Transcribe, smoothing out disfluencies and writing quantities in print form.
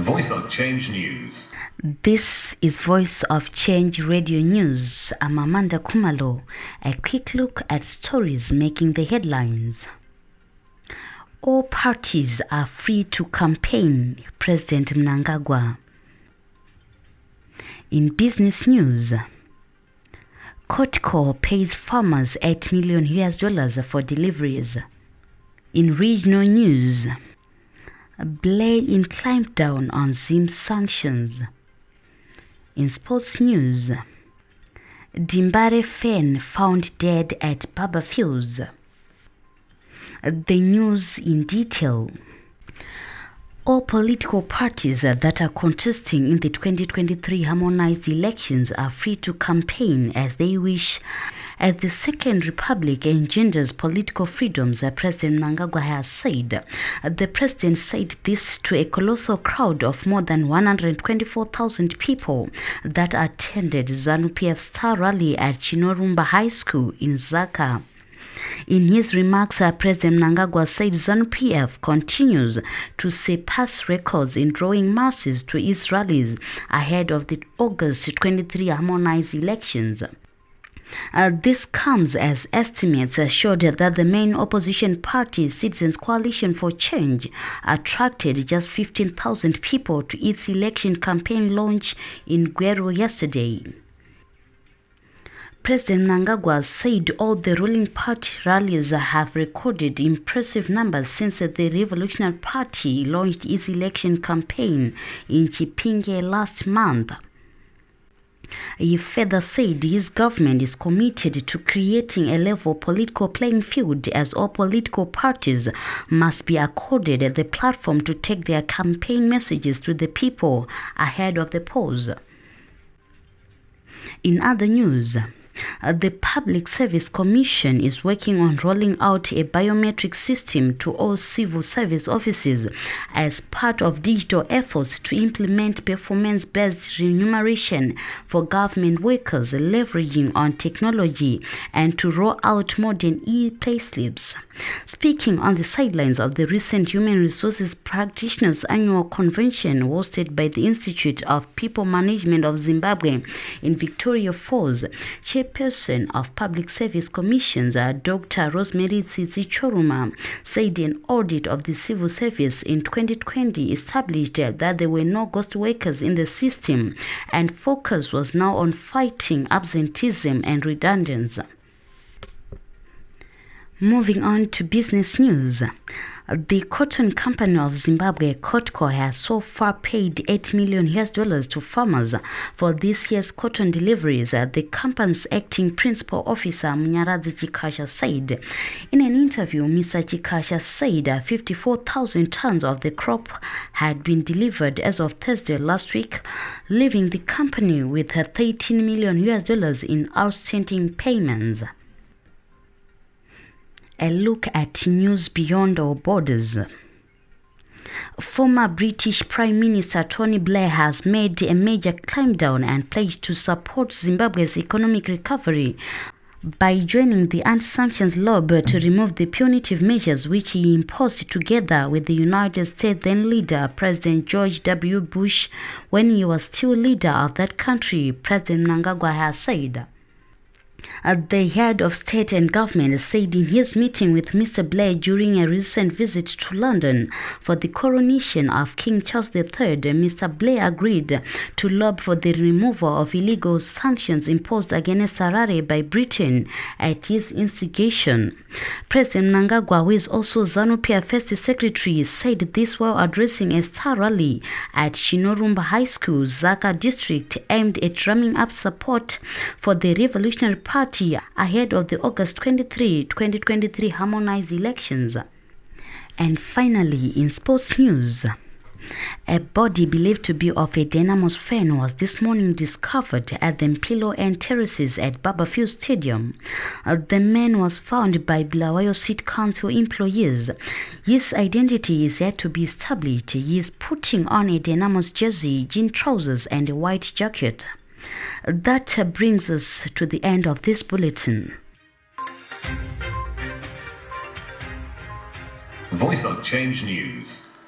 Voice of Change News. This is Voice of Change Radio News. I'm Amanda Kumalo. A quick look at stories making the headlines. All parties are free to campaign, President Mnangagwa. In business news, Cottco pays farmers $8 million for deliveries. In regional news, Blair in climbdown on Zim sanctions. In sports news, Dembare fan found dead at Barbourfields. The news in detail. All political parties that are contesting in the 2023 harmonized elections are free to campaign as they wish, as the Second Republic engenders political freedoms, President Mnangagwa has said. The president said this to a colossal crowd of more than 124,000 people that attended ZANU-PF Star Rally at Chinorumba High School in Zaka. In his remarks, President Mnangagwa said ZANU-PF continues to surpass records in drawing masses to its rallies ahead of the August 23 harmonized elections. This comes as estimates showed that the main opposition party, Citizens Coalition for Change, attracted just 15,000 people to its election campaign launch in Guero yesterday. President Mnangagwa said all the ruling party rallies have recorded impressive numbers since the Revolutionary Party launched its election campaign in Chipinge last month. He further said his government is committed to creating a level political playing field as all political parties must be accorded the platform to take their campaign messages to the people ahead of the polls. In other news, the Public Service Commission is working on rolling out a biometric system to all civil service offices as part of digital efforts to implement performance-based remuneration for government workers, leveraging on technology, and to roll out modern e-payslips. Speaking on the sidelines of the recent Human Resources Practitioners Annual Convention hosted by the Institute of People Management of Zimbabwe in Victoria Falls, Chairperson of Public Service Commissions, Dr. Rosemary Tsitsi Choruma, said an audit of the civil service in 2020 established that there were no ghost workers in the system, and focus was now on fighting absenteeism and redundancy. Moving on to business news. The cotton company of Zimbabwe, Cottco, has so far paid $8 million to farmers for this year's cotton deliveries, the company's acting principal officer, Munyaradzi Chikasha, said. In an interview, Mr. Chikasha said 54,000 tons of the crop had been delivered as of Thursday last week, leaving the company with $13 million in outstanding payments. A look at news beyond our borders. Former British Prime Minister Tony Blair has made a major climb down and pledged to support Zimbabwe's economic recovery by joining the anti-sanctions lobby to remove the punitive measures which he imposed together with the United States then leader President George W. Bush when he was still leader of that country, President Mnangagwa has said. The head of state and government said in his meeting with Mr. Blair during a recent visit to London for the coronation of King Charles III, Mr. Blair agreed to lobby for the removal of illegal sanctions imposed against Harare by Britain at his instigation. President Mnangagwa, who is also ZANU-PF First Secretary, said this while addressing a star rally at Chinorumba High School, Zaka district, aimed at drumming up support for the Revolutionary Party ahead of the August 23, 2023 harmonized elections. And finally, in sports news, a body believed to be of a Dynamo's fan was this morning discovered at the Mpilo and terraces at Barbourfields Stadium. The man was found by Bulawayo City Council employees. His identity is yet to be established. He is putting on a Dynamo's jersey, jean trousers, and a white jacket. That brings us to the end of this bulletin. Voice of Change News.